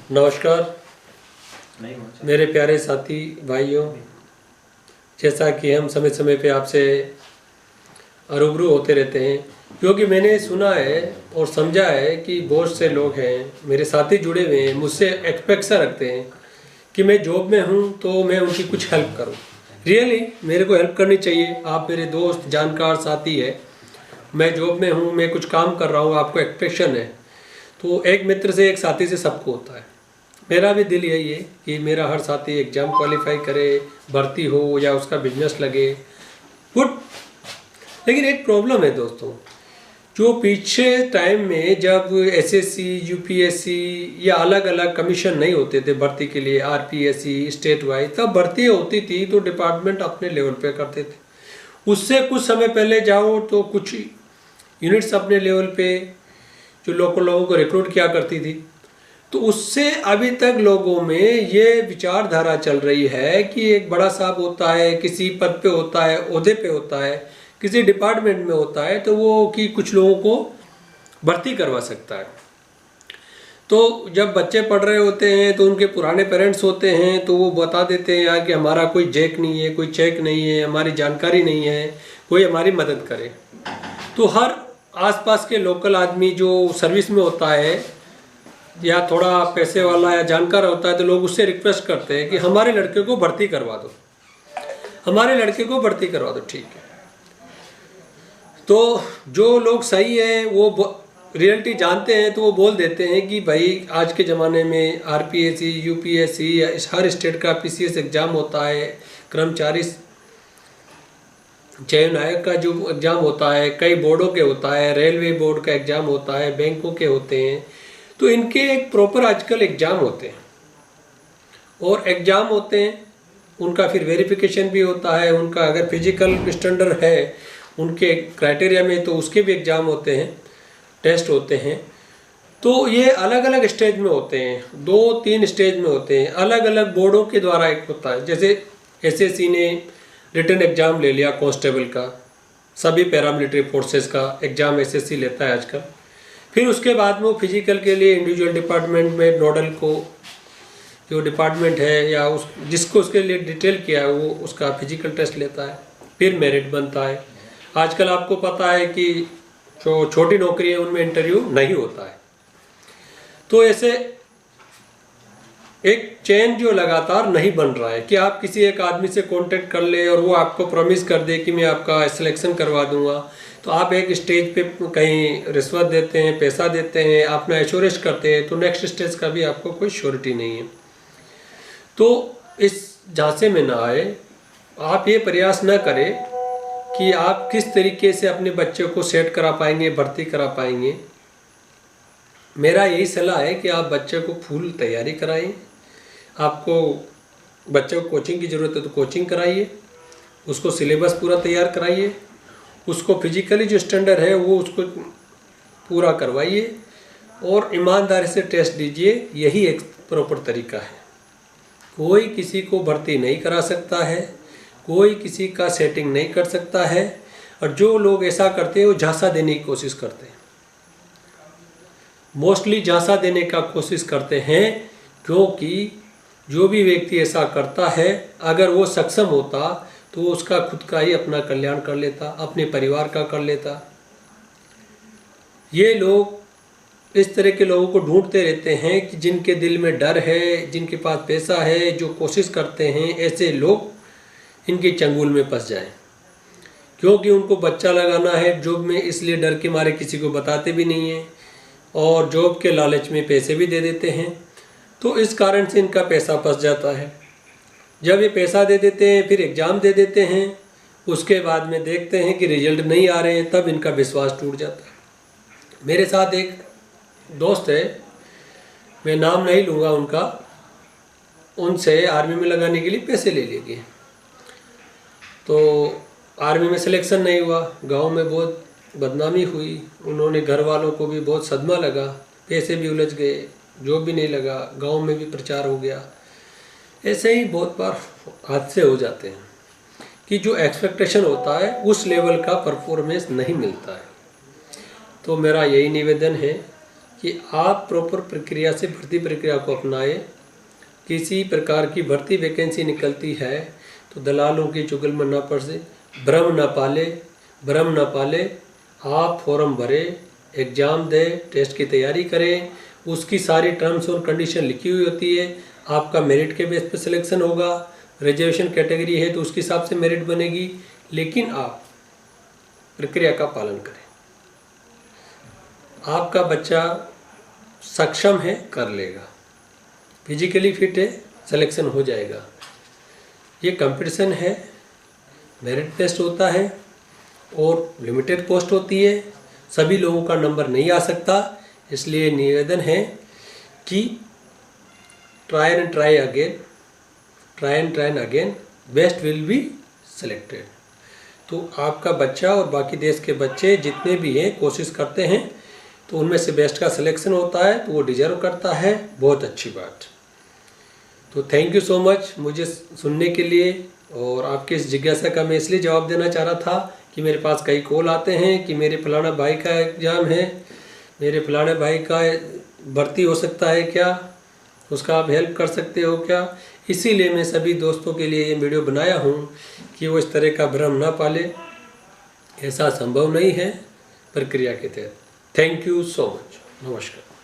नमस्कार मेरे प्यारे साथी भाइयों, जैसा कि हम समय समय पे आपसे रूबरू होते रहते हैं, क्योंकि मैंने सुना है और समझा है कि बहुत से लोग हैं, मेरे साथी जुड़े हुए हैं, मुझसे एक्सपेक्टेशन रखते हैं कि मैं जॉब में हूं तो मैं उनकी कुछ हेल्प करूं। रियली मेरे को हेल्प करनी चाहिए। आप मेरे दोस्त जानकार साथी है, मैं जॉब में हूं, मैं कुछ काम कर रहा हूं, आपको एक्सपेक्टेशन है। तो एक मित्र से, एक साथी से सबको होता है। मेरा भी दिल यही है कि मेरा हर साथी एग्ज़ाम क्वालिफाई करे, भर्ती हो या उसका बिजनेस लगे, गुड। लेकिन एक प्रॉब्लम है दोस्तों, जो पीछे टाइम में जब एसएससी, यूपीएससी या अलग अलग कमीशन नहीं होते थे भर्ती के लिए, आरपीएससी स्टेट वाइज, तब भर्ती होती थी तो डिपार्टमेंट अपने लेवल पे करते थे। उससे कुछ समय पहले जाओ तो कुछ यूनिट्स अपने लेवल पे जो लोकल लोगों को रिक्रूट किया करती थी। तो उससे अभी तक लोगों में ये विचारधारा चल रही है कि एक बड़ा साहब होता है, किसी पद पे होता है, ओहदे पे होता है, किसी डिपार्टमेंट में होता है, तो वो कि कुछ लोगों को भर्ती करवा सकता है। तो जब बच्चे पढ़ रहे होते हैं तो उनके पुराने पेरेंट्स होते हैं तो वो बता देते हैं यार कि हमारा कोई जैक नहीं है, कोई चेक नहीं है, हमारी जानकारी नहीं है, कोई हमारी मदद करे। तो हर आसपास के लोकल आदमी जो सर्विस में होता है या थोड़ा पैसे वाला या जानकार होता है, तो लोग उससे रिक्वेस्ट करते हैं कि हमारे लड़के को भर्ती करवा दो, हमारे लड़के को भर्ती करवा दो। ठीक है, तो जो लोग सही है वो रियलिटी जानते हैं तो वो बोल देते हैं कि भाई आज के ज़माने में आरपीएससी, यूपीएससी या हर स्टेट का पीसीएस एग्ज़ाम होता है, कर्मचारी चयन आयोग का जो एग्ज़ाम होता है, कई बोर्डों के होता है, रेलवे बोर्ड का एग्ज़ाम होता है, बैंकों के होते हैं। तो इनके एक प्रॉपर आजकल एग्ज़ाम होते हैं और एग्ज़ाम होते हैं, उनका फिर वेरिफिकेशन भी होता है, उनका अगर फिजिकल स्टैंडर्ड है उनके क्राइटेरिया में तो उसके भी एग्ज़ाम होते हैं, टेस्ट होते हैं। तो ये अलग अलग स्टेज में होते हैं, 2-3 स्टेज में होते हैं, अलग अलग बोर्डों के द्वारा एक होता है। जैसे एसएससी ने रिटन एग्ज़ाम ले लिया कांस्टेबल का, सभी पैरामिलिट्री फोर्सेस का एग्ज़ाम एसएससी लेता है आजकल। फिर उसके बाद में वो फिजिकल के लिए इंडिविजुअल डिपार्टमेंट में नोडल को जो डिपार्टमेंट है या उस जिसको उसके लिए डिटेल किया है वो उसका फिजिकल टेस्ट लेता है, फिर मेरिट बनता है। आजकल आपको पता है कि जो छोटी नौकरी है उनमें इंटरव्यू नहीं होता है। तो ऐसे एक चेन जो लगातार नहीं बन रहा है कि आप किसी एक आदमी से कांटेक्ट कर ले और वो आपको प्रॉमिस कर दे कि मैं आपका सिलेक्शन करवा दूंगा, तो आप एक स्टेज पे कहीं रिश्वत देते हैं, पैसा देते हैं, अपना एश्योरेंस करते हैं, तो नेक्स्ट स्टेज का भी आपको कोई श्योरिटी नहीं है। तो इस झांसे में ना आए, आप ये प्रयास न करें कि आप किस तरीके से अपने बच्चे को सेट करा पाएंगे, भर्ती करा पाएंगे। मेरा यही सलाह है कि आप बच्चे को फुल तैयारी कराइए। आपको बच्चे को कोचिंग की ज़रूरत है तो कोचिंग कराइए, उसको सिलेबस पूरा तैयार कराइए, उसको फिजिकली जो स्टैंडर्ड है वो उसको पूरा करवाइए और ईमानदारी से टेस्ट दीजिए। यही एक प्रॉपर तरीका है। कोई किसी को भर्ती नहीं करा सकता है, कोई किसी का सेटिंग नहीं कर सकता है, और जो लोग ऐसा करते हैं वो झांसा देने की कोशिश करते हैं, मोस्टली झांसा देने का कोशिश करते हैं। क्योंकि जो भी व्यक्ति ऐसा करता है, अगर वो सक्षम होता तो वो उसका खुद का ही अपना कल्याण कर लेता, अपने परिवार का कर लेता। ये लोग इस तरह के लोगों को ढूंढते रहते हैं कि जिनके दिल में डर है, जिनके पास पैसा है, जो कोशिश करते हैं ऐसे लोग इनके चंगुल में फंस जाएं। क्योंकि उनको बच्चा लगाना है जॉब में, इसलिए डर के मारे किसी को बताते भी नहीं हैं और जॉब के लालच में पैसे भी दे देते हैं। तो इस कारण से इनका पैसा फंस जाता है। जब ये पैसा दे देते हैं, फिर एग्ज़ाम दे देते हैं, उसके बाद में देखते हैं कि रिजल्ट नहीं आ रहे हैं, तब इनका विश्वास टूट जाता है। मेरे साथ एक दोस्त है, मैं नाम नहीं लूँगा उनका, उनसे आर्मी में लगाने के लिए पैसे ले लिए गए। तो आर्मी में सिलेक्शन नहीं हुआ, गांव में बहुत बदनामी हुई, उन्होंने घर वालों को भी बहुत सदमा लगा, पैसे भी उलझ गए, जॉब भी नहीं लगा, गांव में भी प्रचार हो गया। ऐसे ही बहुत बार हादसे हो जाते हैं कि जो एक्सपेक्टेशन होता है उस लेवल का परफॉर्मेंस नहीं मिलता है। तो मेरा यही निवेदन है कि आप प्रॉपर प्रक्रिया से भर्ती प्रक्रिया को अपनाएं। किसी प्रकार की भर्ती वैकेंसी निकलती है तो दलालों की चुगल में ना पड़े, भ्रम न पाले। आप फॉर्म भरें, एग्ज़ाम दें, टेस्ट की तैयारी करें, उसकी सारी टर्म्स और कंडीशन लिखी हुई होती है। आपका मेरिट के बेस पर सिलेक्शन होगा, रिजर्वेशन कैटेगरी है तो उसके हिसाब से मेरिट बनेगी, लेकिन आप प्रक्रिया का पालन करें। आपका बच्चा सक्षम है, कर लेगा, फिजिकली फिट है, सिलेक्शन हो जाएगा। ये कंपटीशन है, मेरिट टेस्ट होता है और लिमिटेड पोस्ट होती है, सभी लोगों का नंबर नहीं आ सकता। इसलिए निवेदन है कि try and try again, best will be selected. तो आपका बच्चा और बाकी देश के बच्चे जितने भी हैं कोशिश करते हैं तो उनमें से बेस्ट का सिलेक्शन होता है, तो वो डिजर्व करता है। बहुत अच्छी बात। तो थैंक यू सो मच मुझे सुनने के लिए। और आपके इस जिज्ञासा का मैं इसलिए जवाब देना चाह रहा था कि मेरे पास कई कॉल आते हैं कि मेरे फलाना भाई का एग्ज़ाम है, मेरे फलाने भाई का भर्ती हो सकता है क्या, उसका आप हेल्प कर सकते हो क्या। इसीलिए मैं सभी दोस्तों के लिए ये वीडियो बनाया हूँ कि वो इस तरह का भ्रम ना पाले। ऐसा संभव नहीं है प्रक्रिया के तहत। Thank you so much. नमस्कार।